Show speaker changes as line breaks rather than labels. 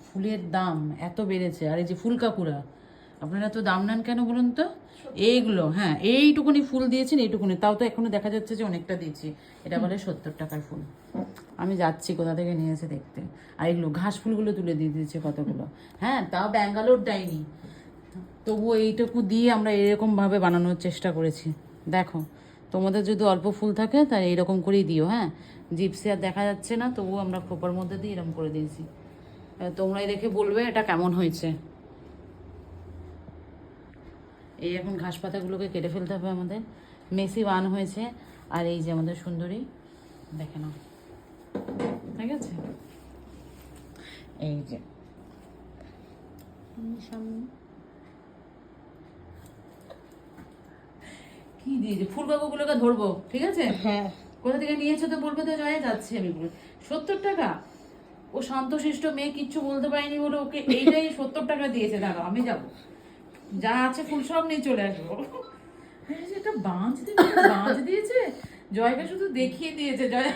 ফুলের দাম এত বেড়েছে। আর এই যে ফুলকাকুড়া, আপনারা তো দাম নেন কেন বলুন তো? এইগুলো, হ্যাঁ, এইটুকুনি ফুল দিয়েছেন, এইটুকুনি, তাও তো এখনো দেখা যাচ্ছে যে অনেকটা দিয়েছি। এটা বলে 70 টাকার ফুল। আমি যাচ্ছি কোথা থেকে নিয়েছে দেখতে। আর এগুলো ঘাস ফুলগুলো তুলে দিয়ে দিয়েছে কতগুলো। হ্যাঁ, তাও ব্যাঙ্গালোর দেয়নি, তবুও এইটুকু দিয়ে আমরা এরকমভাবে বানানোর চেষ্টা করেছি। দেখো, তোমাদের যদি অল্প ফুল থাকে তাহলে এইরকম করেই দিও। হ্যাঁ, জিপসি আর দেখা যাচ্ছে না, তবুও আমরা খোপার মধ্যে দিয়ে এরকম করে দিয়েছি। তোমরাই দেখে বলবে এটা কেমন হয়েছে। এই এখন ঘাস পাতাগুলোকে কেটে ফেলতে হবে আমাদের। মেসি ওয়ান হয়েছে। আর এই যে আমাদের সুন্দরী, দেখে নাও, ঠিক আছে? এই যে সামনে কি দিয়েছে, ফুলবাবুগুলোকে ধরবো, ঠিক আছে?
হ্যাঁ,
কোথা থেকে নিয়েছো তো বলবে, তো জয়ে যাচ্ছি আমি বলে। 70 টাকা? ও শান্তশিষ্ট মেয়ে, কিচ্ছু বলতে পারিনি বলে ওকে এইটাই 70 টাকা দিয়েছে। দাঁড়াও, আমি যাবো, যা আছে ফুল সব নিয়ে চলে আসবো। একটা বাঁশ দিয়েছে, বাঁশ দিয়েছে, জয়কে শুধু দেখিয়ে দিয়েছে জয়া।